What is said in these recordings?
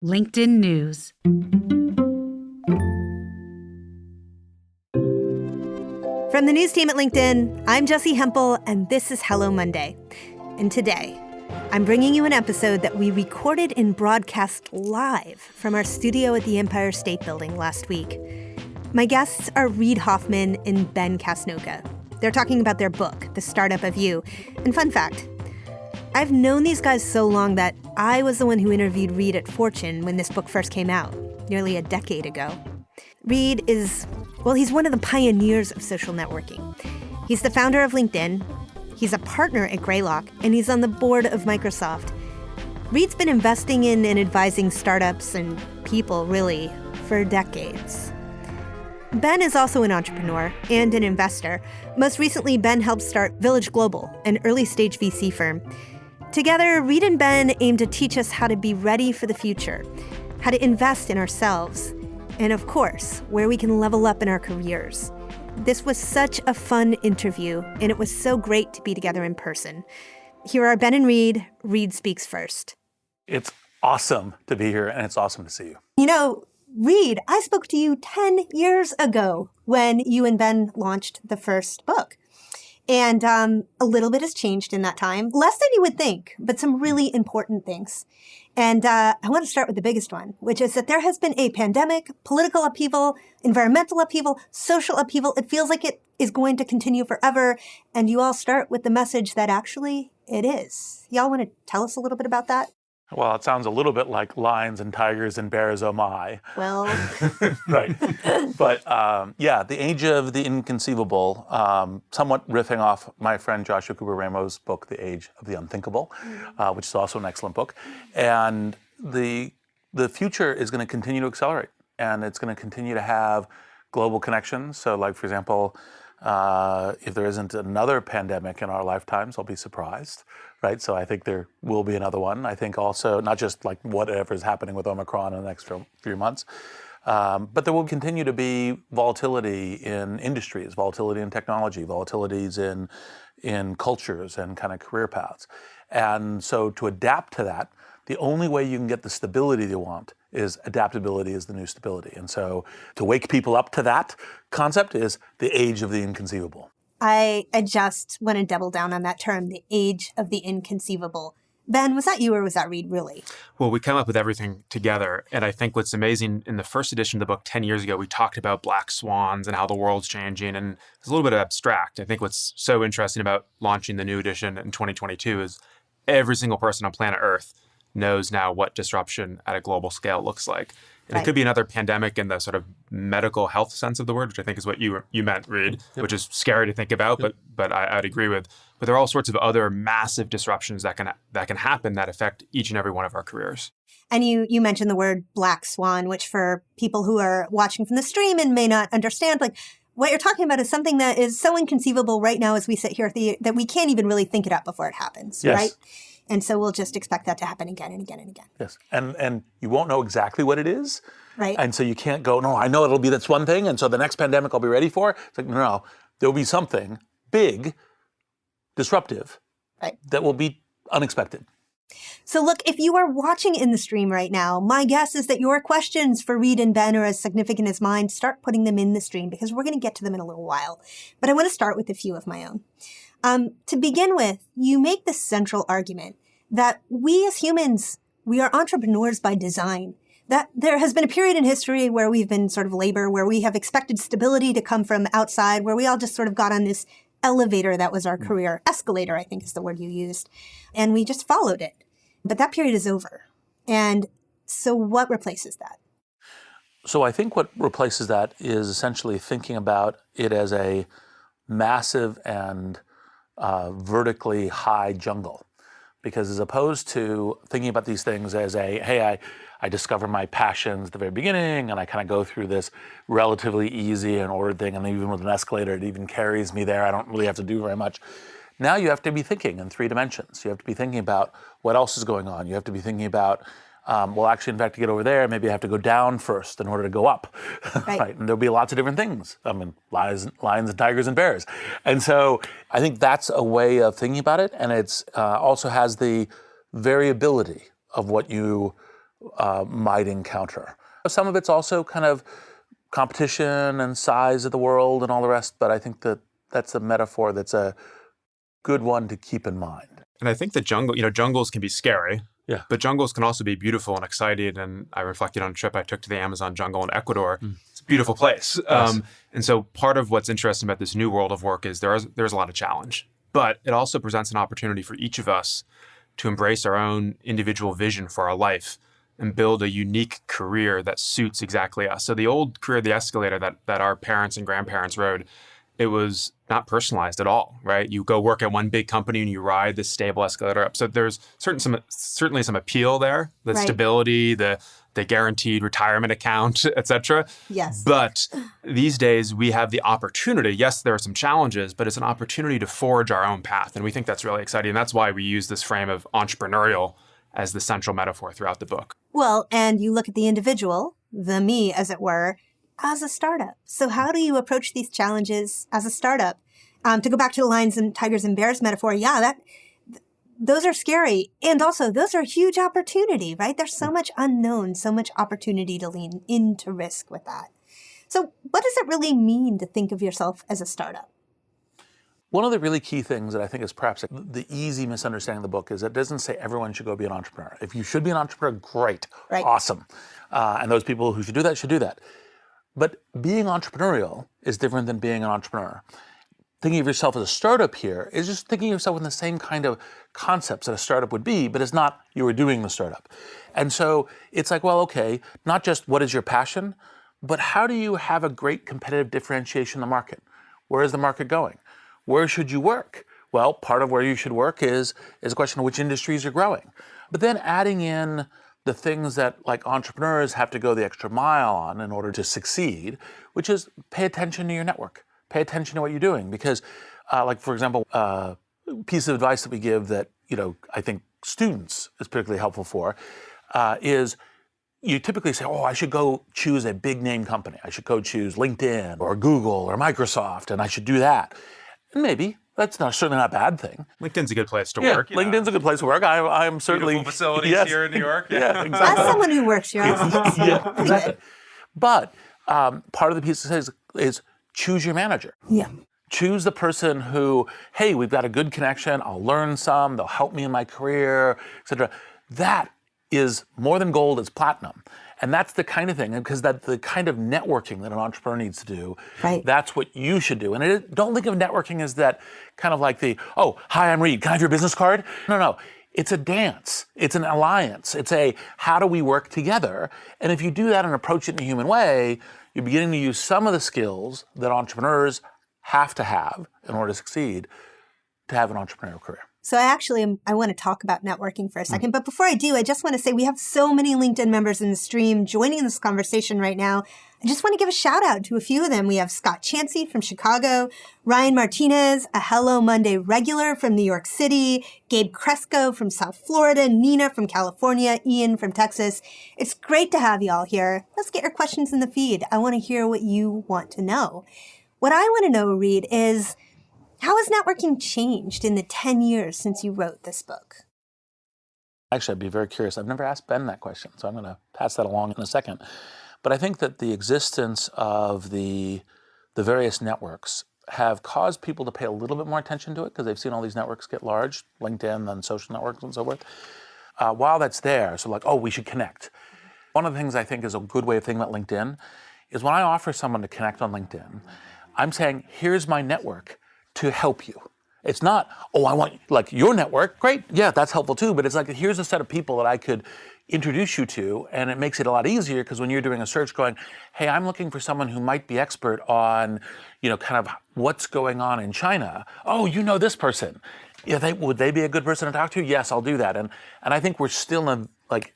LinkedIn News. From the news team at LinkedIn, I'm Jessi Hempel, and this is Hello Monday. And today, I'm bringing you an episode that we recorded and broadcast live from our studio at the Empire State Building last week. My guests are Reid Hoffman and Ben Casnocha. They're talking about their book, The Startup of You. And fun fact, I've known these guys so long that I was the one who interviewed Reid at Fortune when this book first came out, nearly a decade ago. Reid is, he's one of the pioneers of social networking. He's the founder of LinkedIn, he's a partner at Greylock, and he's on the board of Microsoft. Reid's been investing in and advising startups and people, really, for decades. Ben is also an entrepreneur and an investor. Most recently, Ben helped start Village Global, an early-stage VC firm. Together, Reid and Ben aim to teach us how to be ready for the future, how to invest in ourselves, and of course, where we can level up in our careers. This was such a fun interview, and it was so great to be together in person. Here are Ben and Reid. Reid speaks first. It's awesome to be here, and it's awesome to see you. You know, Reid, I spoke to you 10 years ago when you and Ben launched the first book. And a little bit has changed in that time. Less than you would think, but some really important things. And I want to start with the biggest one, which is that there has been a pandemic, political upheaval, environmental upheaval, social upheaval. It feels like it is going to continue forever. And you all start with the message that actually it is. Y'all want to tell us a little bit about that? Well, it sounds a little bit like lions and tigers and bears, oh my. Well. Right. But the age of the inconceivable, somewhat riffing off my friend Joshua Cooper Ramo's book, The Age of the Unthinkable, which is also an excellent book. And the future is going to continue to accelerate, and it's going to continue to have global connections. So like, for example, if there isn't another pandemic in our lifetimes, I'll be surprised, right? So I think there will be another one. I think also, not just like whatever is happening with Omicron in the next few months, but there will continue to be volatility in industries, volatility in technology, volatilities in cultures and kind of career paths. And so to adapt to that, the only way you can get the stability you want is adaptability is the new stability. And so to wake people up to that concept is the age of the inconceivable. I just want to double down on that term, the age of the inconceivable. Ben, was that you or was that Reid, really? Well, we came up with everything together. And I think what's amazing, in the first edition of the book 10 years ago, we talked about black swans and how the world's changing. And it's a little bit abstract. I think what's so interesting about launching the new edition in 2022 is every single person on planet Earth knows now what disruption at a global scale looks like. And It could be another pandemic in the sort of medical health sense of the word, which I think is what you meant, Reid, which is scary to think about, but I'd agree with. But there are all sorts of other massive disruptions that can happen that affect each and every one of our careers. And you mentioned the word black swan, which for people who are watching from the stream and may not understand, like what you're talking about is something that is so inconceivable right now as we sit here that we can't even really think it up before it happens, right? And so we'll just expect that to happen again and again and again. Yes, and you won't know exactly what it is. Right. And so you can't go, no, I know it'll be this one thing, and so the next pandemic I'll be ready for. It's like, no, there'll be something big, disruptive, that will be unexpected. So look, if you are watching in the stream right now, my guess is that your questions for Reid and Ben are as significant as mine. Start putting them in the stream because we're going to get to them in a little while. But I want to start with a few of my own. To begin with, you make the central argument that we as humans, we are entrepreneurs by design. That there has been a period in history where we've been sort of labor, where we have expected stability to come from outside, where we all just sort of got on this elevator that was our career. Escalator, I think is the word you used. And we just followed it. But that period is over. And so what replaces that? So I think what replaces that is essentially thinking about it as a massive and vertically high jungle. Because as opposed to thinking about these things as I discover my passions at the very beginning and I kind of go through this relatively easy and ordered thing, and even with an escalator, it even carries me there. I don't really have to do very much. Now you have to be thinking in 3 dimensions. You have to be thinking about what else is going on. You have to be thinking about, actually, in fact, to get over there, maybe I have to go down first in order to go up. Right. And there'll be lots of different things. I mean, lions and tigers and bears. And so I think that's a way of thinking about it. And it's also has the variability of what you might encounter. Some of it's also kind of competition and size of the world and all the rest, but I think that that's a metaphor that's a good one to keep in mind. And I think the jungles can be scary. Yeah. But jungles can also be beautiful and exciting. And I reflected on a trip I took to the Amazon jungle in Ecuador. It's a beautiful place. Yes. And so part of what's interesting about this new world of work is there's a lot of challenge. But it also presents an opportunity for each of us to embrace our own individual vision for our life and build a unique career that suits exactly us. So the old career, the escalator that our parents and grandparents rode, it was not personalized at all, right? You go work at one big company and you ride this stable escalator up. So there's certainly some appeal there, the Right. stability, the guaranteed retirement account, et cetera. Yes. But these days we have the opportunity, yes, there are some challenges, but it's an opportunity to forge our own path. And we think that's really exciting. And that's why we use this frame of entrepreneurial as the central metaphor throughout the book. Well, and you look at the individual, the me, as it were, as a startup. So how do you approach these challenges as a startup? To go back to the lions and tigers and bears metaphor, those are scary. And also, those are a huge opportunity, right? There's so much unknown, so much opportunity to lean into risk with that. So what does it really mean to think of yourself as a startup? One of the really key things that I think is perhaps the easy misunderstanding of the book is it doesn't say everyone should go be an entrepreneur. If you should be an entrepreneur, great, Right. awesome. And those people who should do that should do that. But being entrepreneurial is different than being an entrepreneur. Thinking of yourself as a startup here is just thinking of yourself in the same kind of concepts that a startup would be, but it's not you were doing the startup. And so it's like, well, okay, not just what is your passion, but how do you have a great competitive differentiation in the market? Where is the market going? Where should you work? Well, part of where you should work is a question of which industries are growing. But then adding in the things that like entrepreneurs have to go the extra mile on in order to succeed, which is pay attention to your network, pay attention to what you're doing. Because like, for example, a piece of advice that we give that, I think students is particularly helpful for is you typically say, I should go choose a big name company. I should go choose LinkedIn or Google or Microsoft, and I should do that. And maybe that's certainly not a bad thing. LinkedIn's a good place to work. LinkedIn's a good place to work. I'm certainly beautiful facilities here in New York. Yeah, exactly. As someone who works here, Yeah, exactly. But part of the piece is choose your manager. Yeah. Choose the person who, hey, we've got a good connection. I'll learn some. They'll help me in my career, etc. That is more than gold. It's platinum. And that's the kind of thing, because that's the kind of networking that an entrepreneur needs to do. Right. That's what you should do. And don't think of networking as that kind of like hi, I'm Reed. Can I have your business card? No. It's a dance. It's an alliance. It's how do we work together? And if you do that and approach it in a human way, you're beginning to use some of the skills that entrepreneurs have to have in order to succeed to have an entrepreneurial career. So I want to talk about networking for a second. But before I do, I just want to say we have so many LinkedIn members in the stream joining this conversation right now. I just want to give a shout out to a few of them. We have Scott Chansey from Chicago, Ryan Martinez, a Hello Monday regular from New York City, Gabe Cresco from South Florida, Nina from California, Ian from Texas. It's great to have you all here. Let's get your questions in the feed. I want to hear what you want to know. What I want to know, Reed, is how has networking changed in the 10 years since you wrote this book? Actually, I'd be very curious. I've never asked Ben that question, so I'm going to pass that along in a second. But I think that the existence of the various networks have caused people to pay a little bit more attention to it because they've seen all these networks get large, LinkedIn and social networks and so forth. While that's there, so we should connect. One of the things I think is a good way of thinking about LinkedIn is when I offer someone to connect on LinkedIn, I'm saying, here's my network to help you. It's not, I want your network. Great, yeah, that's helpful too. But it's here's a set of people that I could introduce you to, and it makes it a lot easier because when you're doing a search going, hey, I'm looking for someone who might be expert on, kind of what's going on in China. Oh, you know this person. Yeah, would they be a good person to talk to? Yes, I'll do that. And I think we're still in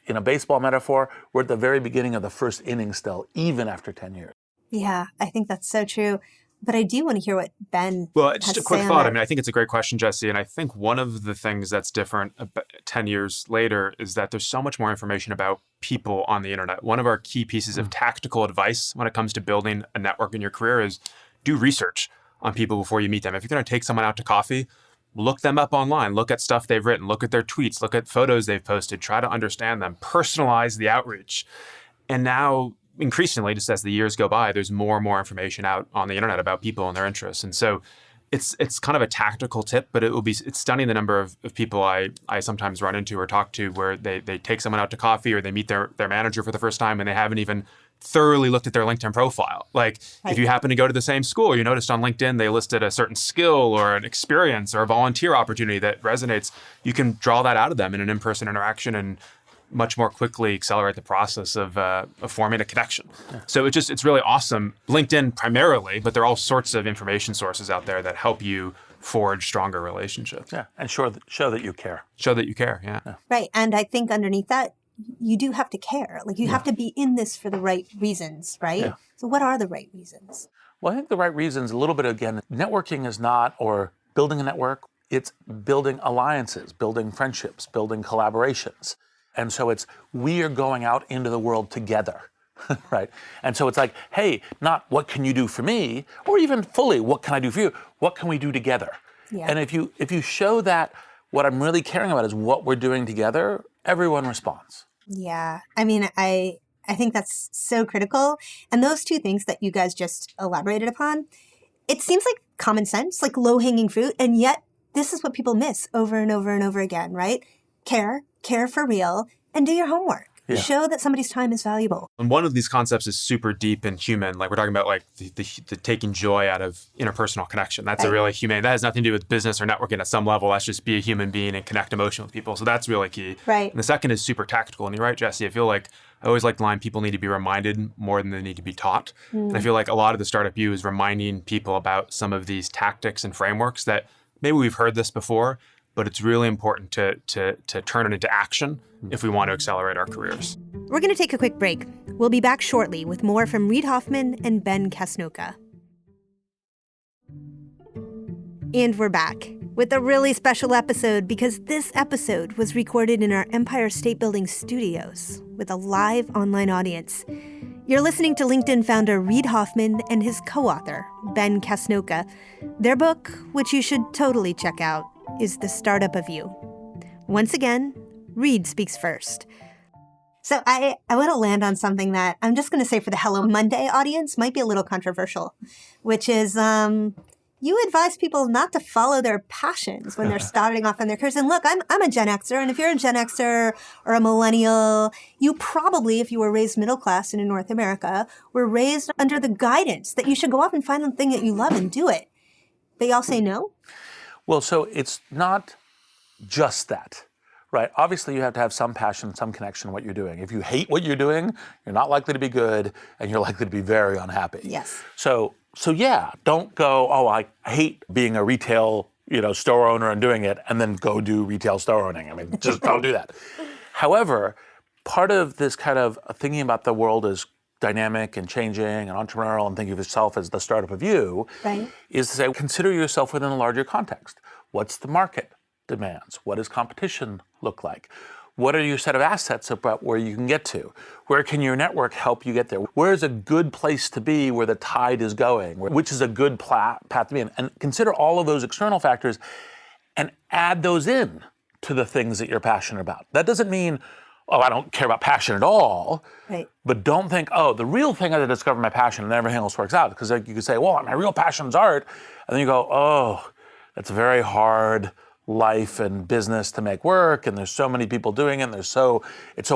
a baseball metaphor, we're at the very beginning of the first inning still, even after 10 years. Yeah, I think that's so true. But I do want to hear what Ben Well, just a quick thought. I think it's a great question, Jessi. And I think one of the things that's different 10 years later is that there's so much more information about people on the internet. One of our key pieces of tactical advice when it comes to building a network in your career is do research on people before you meet them. If you're going to take someone out to coffee, look them up online, look at stuff they've written, look at their tweets, look at photos they've posted, try to understand them, personalize the outreach. And now, increasingly, just as the years go by, there's more and more information out on the internet about people and their interests. And so it's kind of a tactical tip, but it's stunning the number of people I sometimes run into or talk to where they take someone out to coffee or they meet their manager for the first time and they haven't even thoroughly looked at their LinkedIn profile. Like if you happen to go to the same school, you noticed on LinkedIn they listed a certain skill or an experience or a volunteer opportunity that resonates, you can draw that out of them in an in-person interaction and much more quickly accelerate the process of forming a connection. Yeah. So it's really awesome. LinkedIn primarily, but there are all sorts of information sources out there that help you forge stronger relationships. Yeah, and show that you care. Show that you care, yeah. Right, and I think underneath that, you do have to care. Like you have to be in this for the right reasons, right? Yeah. So what are the right reasons? Well, I think the right reasons, a little bit again, networking is not, or building a network, it's building alliances, building friendships, building collaborations. And so we are going out into the world together, right? And so it's like, hey, not what can you do for me, or even fully, what can I do for you? What can we do together? Yeah. And if you show that what I'm really caring about is what we're doing together, everyone responds. Yeah. I mean, I think that's so critical. And those two things that you guys just elaborated upon, it seems like common sense, like low-hanging fruit, and yet this is what people miss over and over and over again, right? Care for real, and do your homework. Yeah. Show that somebody's time is valuable. And one of these concepts is super deep and human. Like we're talking about like the taking joy out of interpersonal connection. That's a really humane. That has nothing to do with business or networking at some level. That's just be a human being and connect emotionally with people. So that's really key. Right. And the second is super tactical. And you're right, Jessi. I feel like I always like the line, people need to be reminded more than they need to be taught. And I feel like a lot of the Startup U is reminding people about some of these tactics and frameworks that maybe we've heard this before, but it's really important to turn it into action if we want to accelerate our careers. We're going to take a quick break. We'll be back shortly with more from Reid Hoffman and Ben Casnocha. And we're back with a really special episode because this episode was recorded in our Empire State Building studios with a live online audience. You're listening to LinkedIn founder Reid Hoffman and his co-author, Ben Casnocha. Their book, which you should totally check out, is The Startup of You. Once again, Reid speaks first. So I want to land on something that I'm just going to say for the Hello Monday audience might be a little controversial, which is you advise people not to follow their passions when they're starting off in their careers. And look, I'm a Gen Xer, and if you're a Gen Xer or a millennial, you probably, if you were raised middle class and in North America, were raised under the guidance that you should go off and find the thing that you love and do it. But y'all say no? Well, so it's not just that, right? Obviously, you have to have some passion, some connection to what you're doing. If you hate what you're doing, you're not likely to be good, and you're likely to be very unhappy. Yes. So yeah, don't go, oh, I hate being a retail, store owner and doing it, and then go do retail store owning. I mean, just don't do that. However, part of this kind of thinking about the world as dynamic and changing and entrepreneurial and thinking of yourself as the startup of you, right, is to say, consider yourself within a larger context. What's the market demands? What does competition look like? What are your set of assets about where you can get to? Where can your network help you get there? Where is a good place to be where the tide is going? Which is a good path to be in? And consider all of those external factors and add those in to the things that you're passionate about. That doesn't mean, oh, I don't care about passion at all. Right. But don't think, oh, the real thing is to discover my passion and everything else works out. Because like you could say, well, my real passion is art. And then you go, oh, that's very hard life and business to make work, and there's so many people doing it, and it's so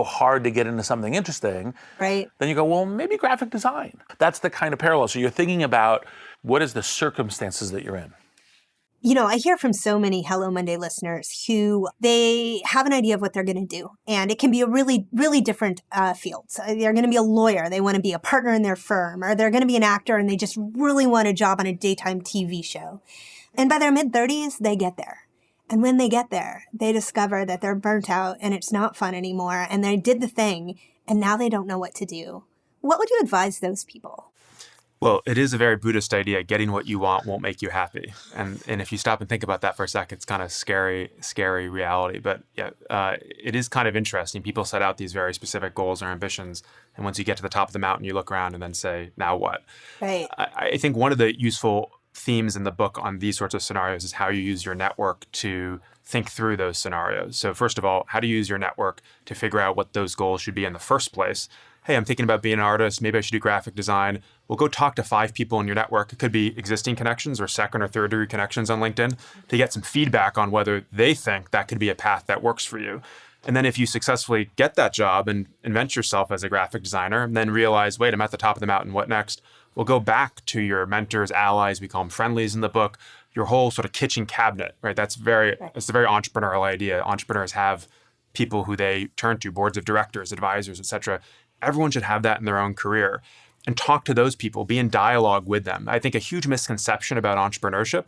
hard to get into something interesting. Right. Then you go, well, maybe graphic design. That's the kind of parallel. So you're thinking about what is the circumstances that you're in. I hear from so many Hello Monday listeners who they have an idea of what they're going to do. And it can be a really, really different field. So they're going to be a lawyer. They want to be a partner in their firm. Or they're going to be an actor and they just really want a job on a daytime TV show. And by their mid-30s, they get there. And when they get there, they discover that they're burnt out and it's not fun anymore. And they did the thing and now they don't know what to do. What would you advise those people? Well, it is a very Buddhist idea. Getting what you want won't make you happy. And if you stop and think about that for a second, it's kind of scary reality. But yeah, it is kind of interesting. People set out these very specific goals or ambitions. And once you get to the top of the mountain, you look around and then say, now what? Right. I think one of the useful themes in the book on these sorts of scenarios is how you use your network to think through those scenarios. So first of all, how do you use your network to figure out what those goals should be in the first place? Hey, I'm thinking about being an artist. Maybe I should do graphic design. Well, go talk to 5 people in your network. It could be existing connections or second or third degree connections on LinkedIn to get some feedback on whether they think that could be a path that works for you. And then if you successfully get that job and invent yourself as a graphic designer, and then realize, wait, I'm at the top of the mountain, what next? Well, go back to your mentors, allies, we call them friendlies in the book, your whole sort of kitchen cabinet, right? It's a very entrepreneurial idea. Entrepreneurs have people who they turn to, boards of directors, advisors, et cetera. Everyone should have that in their own career and talk to those people, be in dialogue with them. I think a huge misconception about entrepreneurship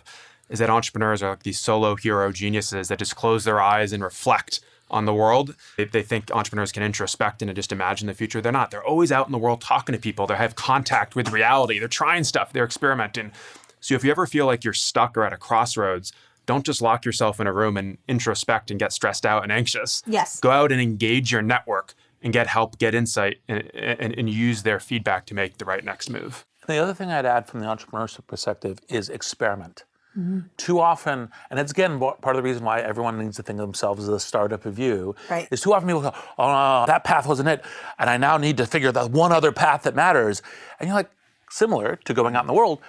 is that entrepreneurs are like these solo hero geniuses that just close their eyes and reflect on the world. They think entrepreneurs can introspect and just imagine the future. They're not. They're always out in the world talking to people. They have contact with reality. They're trying stuff. They're experimenting. So if you ever feel like you're stuck or at a crossroads, don't just lock yourself in a room and introspect and get stressed out and anxious. Yes. Go out and engage your network and get help, get insight, and use their feedback to make the right next move. The other thing I'd add from the entrepreneurship perspective is experiment. Too often, and it's again part of the reason why everyone needs to think of themselves as a startup of you, is too often people go, oh, no, that path wasn't it, and I now need to figure the one other path that matters. And you're like, similar to going out in the world,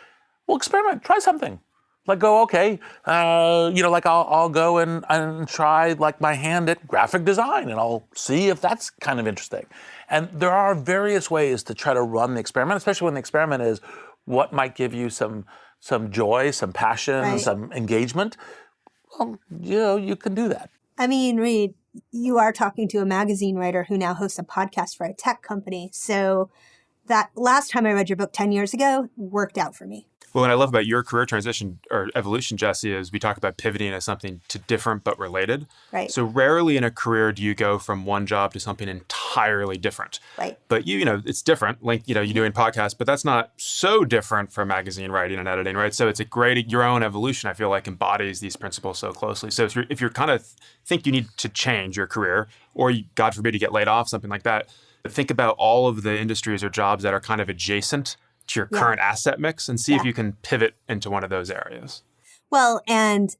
well, experiment, try something. Like go, okay, like I'll go and try like my hand at graphic design and I'll see if that's kind of interesting. And there are various ways to try to run the experiment, especially when the experiment is what might give you some joy, some passion, some engagement. Well, you can do that. I mean, Reed, you are talking to a magazine writer who now hosts a podcast for a tech company. So that last time I read your book 10 years ago worked out for me. Well, what I love about your career transition or evolution, Jessi, is we talk about pivoting as something to different but related. Right. So rarely in a career do you go from one job to something entirely different. Right. But it's different. Like, you're doing podcasts, but that's not so different from magazine writing and editing, right? So it's a great, your own evolution, I feel like, embodies these principles so closely. So if you're kind of think you need to change your career, or God forbid you get laid off, something like that, but think about all of the industries or jobs that are kind of adjacent to your current asset mix and see if you can pivot into one of those areas. Well, and,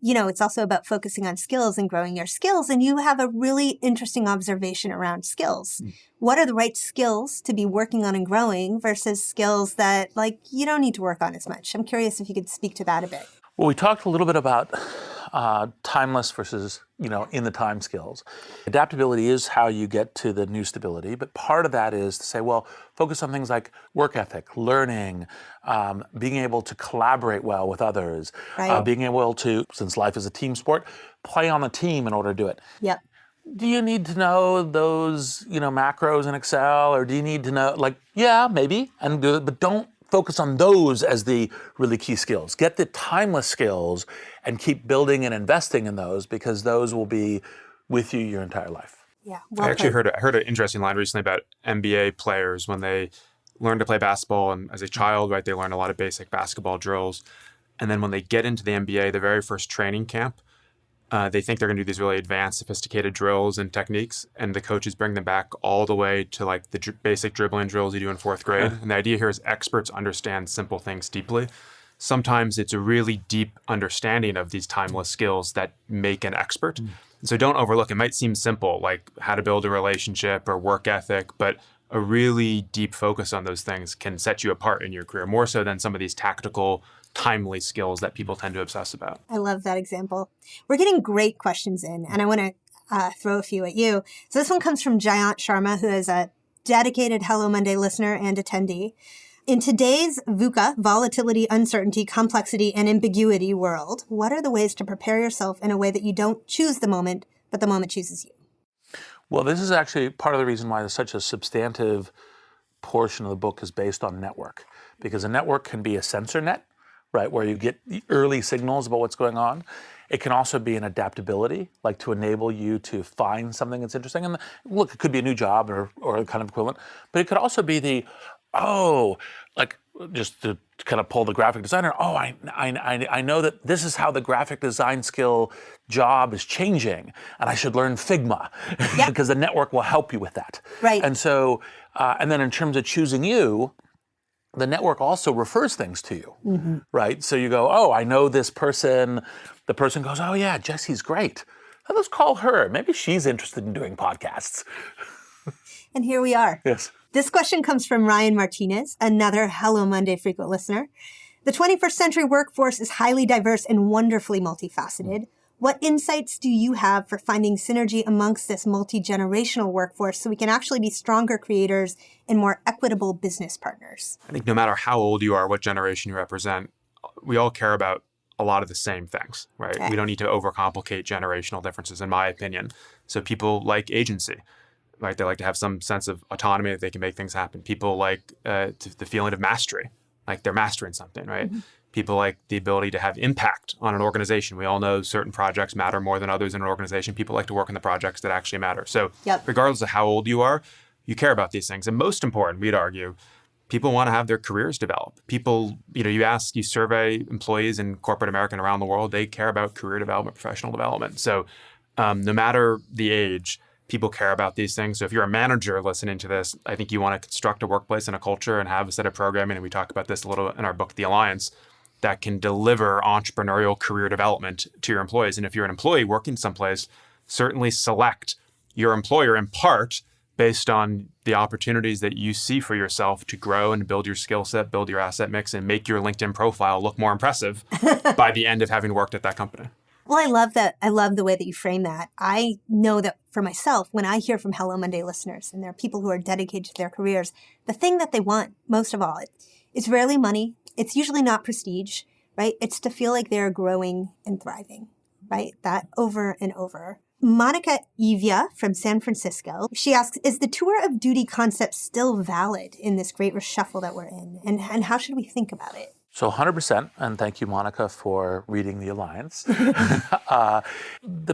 it's also about focusing on skills and growing your skills. And you have a really interesting observation around skills. What are the right skills to be working on and growing versus skills that you don't need to work on as much? I'm curious if you could speak to that a bit. Well, we talked a little bit about timeless versus, in the time skills. Adaptability is how you get to the new stability, but part of that is to say, well, focus on things like work ethic, learning, being able to collaborate well with others, being able to, since life is a team sport, play on the team in order to do it. Yep. Do you need to know those, macros in Excel, or do you need to know, maybe, and do it, but don't focus on those as the really key skills. Get the timeless skills and keep building and investing in those, because those will be with you your entire life. Yeah. I actually heard an interesting line recently about NBA players when they learn to play basketball, and as a child, right, they learn a lot of basic basketball drills. And then when they get into the NBA, the very first training camp, they think they're going to do these really advanced, sophisticated drills and techniques, and the coaches bring them back all the way to the basic dribbling drills you do in 4th grade. And the idea here is experts understand simple things deeply. Sometimes it's a really deep understanding of these timeless skills that make an expert. And so don't overlook. It might seem simple, like how to build a relationship or work ethic, but a really deep focus on those things can set you apart in your career, more so than some of these tactical, timely skills that people tend to obsess about. I love that example. We're getting great questions in, and I want to throw a few at you. So this one comes from Jayant Sharma, who is a dedicated Hello Monday listener and attendee. In today's VUCA, volatility, uncertainty, complexity, and ambiguity world, what are the ways to prepare yourself in a way that you don't choose the moment, but the moment chooses you? Well, this is actually part of the reason why there's such a substantive portion of the book is based on network, because a network can be a sensor net, right, where you get the early signals about what's going on. It can also be an adaptability, like to enable you to find something that's interesting. And look, it could be a new job or a kind of equivalent, but it could also be just to kind of pull the graphic designer, I know that this is how the graphic design skill job is changing, and I should learn Figma, because the network will help you with that. Right. And so, and then in terms of choosing you, the network also refers things to you, right? So you go, oh, I know this person. The person goes, oh yeah, Jessi's great. Let's call her. Maybe she's interested in doing podcasts. And here we are. Yes. This question comes from Ryan Martinez, another Hello Monday frequent listener. The 21st century workforce is highly diverse and wonderfully multifaceted. What insights do you have for finding synergy amongst this multi-generational workforce so we can actually be stronger creators and more equitable business partners? I think no matter how old you are, what generation you represent, we all care about a lot of the same things, right? Okay. We don't need to overcomplicate generational differences, in my opinion. So people like agency, right? They like to have some sense of autonomy that they can make things happen. People like the feeling of mastery, like they're mastering something, right? People like the ability to have impact on an organization. We all know certain projects matter more than others in an organization. People like to work on the projects that actually matter. So regardless of how old you are, you care about these things. And most important, we'd argue, people want to have their careers develop. People, you survey employees in corporate America and around the world, they care about career development, professional development. So no matter the age, people care about these things. So if you're a manager listening to this, I think you want to construct a workplace and a culture and have a set of programming, and we talk about this a little in our book, The Alliance, that can deliver entrepreneurial career development to your employees. And if you're an employee working someplace, certainly select your employer in part based on the opportunities that you see for yourself to grow and build your skill set, build your asset mix, and make your LinkedIn profile look more impressive by the end of having worked at that company. Well, I love that. I love the way that you frame that. I know that for myself, when I hear from Hello Monday listeners, and there are people who are dedicated to their careers, the thing that they want most of all, it's rarely money. It's usually not prestige, right? It's to feel like they're growing and thriving, right? That over and over. Monica Evia from San Francisco, she asks, is the tour of duty concept still valid in this great reshuffle that we're in? And how should we think about it? So 100%, and thank you, Monica, for reading The Alliance. The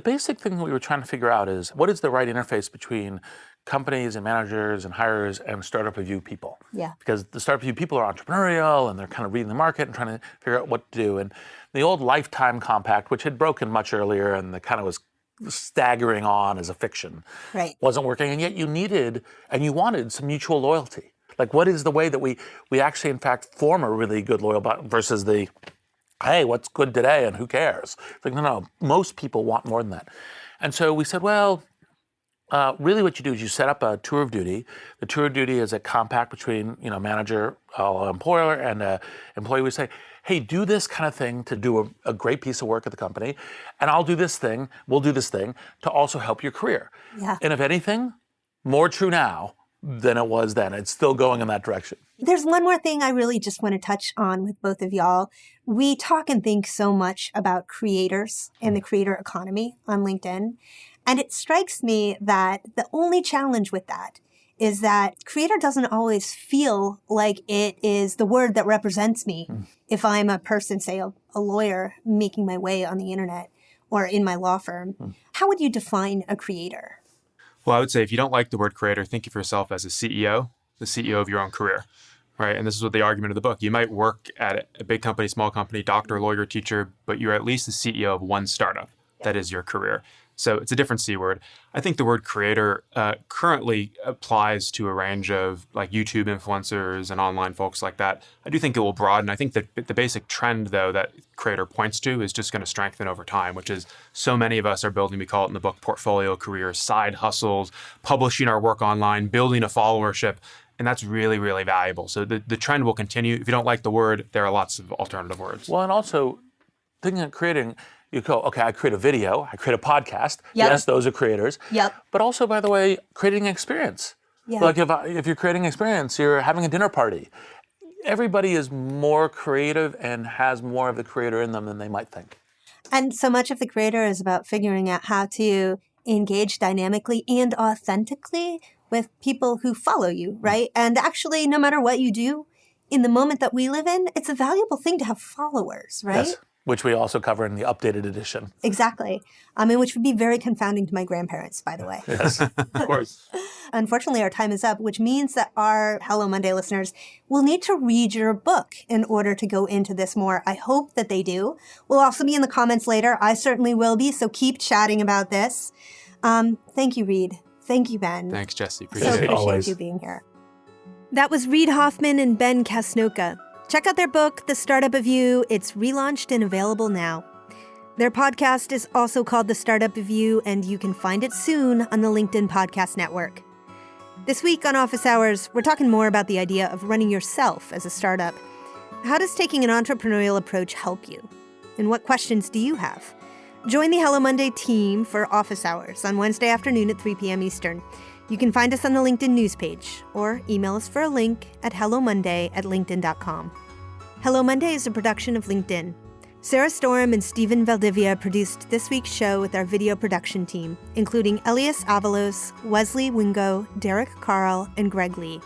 basic thing we were trying to figure out is what is the right interface between companies and managers and hirers and startup review people? Yeah. Because the startup review people are entrepreneurial and they're kind of reading the market and trying to figure out what to do. And the old lifetime compact, which had broken much earlier and the kind of was staggering on as a fiction, Right. wasn't working. And yet you needed and you wanted some mutual loyalty. Like, what is the way that we actually, in fact, form a really good loyal bond versus the, hey, what's good today and who cares? It's like, no, most people want more than that. And so we said, well, really what you do is you set up a tour of duty. The tour of duty is a compact between, manager, employer, and employee. We say, hey, do this kind of thing to do a great piece of work at the company, and I'll do this thing, we'll do this thing to also help your career. Yeah. And if anything, more true now than it was then. It's still going in that direction. There's one more thing I really just want to touch on with both of y'all. We talk and think so much about creators and the creator economy on LinkedIn. And it strikes me that the only challenge with that is that creator doesn't always feel like it is the word that represents me. If I'm a person, say a lawyer making my way on the internet or in my law firm, how would you define a creator? Well, I would say if you don't like the word creator, think of yourself as a CEO, the CEO of your own career, right? And this is what the argument of the book. You might work at a big company, small company, doctor, lawyer, teacher, but you're at least the CEO of one startup. That is your career. So it's a different C word. I think the word creator currently applies to a range of like YouTube influencers and online folks like that. I do think it will broaden. I think that the basic trend, though, that creator points to is just going to strengthen over time, which is so many of us are building, we call it in the book, portfolio careers, side hustles, publishing our work online, building a followership. And that's really, really valuable. So the trend will continue. If you don't like the word, there are lots of alternative words. Well, and also thinking of creating, you go, okay, I create a video, I create a podcast. Yep. Yes, those are creators. Yep. But also, by the way, creating an experience. Yeah. Like if you're creating an experience, you're having a dinner party. Everybody is more creative and has more of the creator in them than they might think. And so much of the creator is about figuring out how to engage dynamically and authentically with people who follow you, right? And actually, no matter what you do, in the moment that we live in, it's a valuable thing to have followers, right? Yes. Which we also cover in the updated edition. Exactly. Which would be very confounding to my grandparents, by the way. Yes, of course. Unfortunately, our time is up, which means that our Hello Monday listeners will need to read your book in order to go into this more. I hope that they do. We'll also be in the comments later. I certainly will be, so keep chatting about this. Thank you, Reed. Thank you, Ben. Thanks, Jessi. So Appreciate it. appreciate Always. you being here. That was Reid Hoffman and Ben Kasnoka. Check out their book, The Startup of You. It's relaunched and available now. Their podcast is also called The Startup of You, and you can find it soon on the LinkedIn Podcast Network. This week on Office Hours, we're talking more about the idea of running yourself as a startup. How does taking an entrepreneurial approach help you? And what questions do you have? Join the Hello Monday team for Office Hours on Wednesday afternoon at 3 p.m. Eastern. You can find us on the LinkedIn news page or email us for a link at hellomonday@linkedin.com. Hello Monday is a production of LinkedIn. Sarah Storm and Stephen Valdivia produced this week's show with our video production team, including Elias Avalos, Wesley Wingo, Derek Carl, and Greg Lee.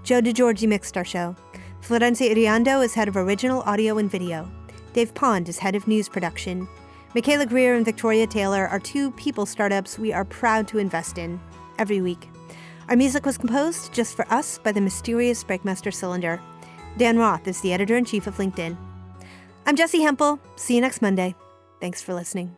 Joe DeGiorgi mixed our show. Florencia Iriando is head of original audio and video. Dave Pond is head of news production. Michaela Greer and Victoria Taylor are two people startups we are proud to invest in every week. Our music was composed just for us by the mysterious Breakmaster Cylinder. Dan Roth is the editor-in-chief of LinkedIn. I'm Jessi Hempel. See you next Monday. Thanks for listening.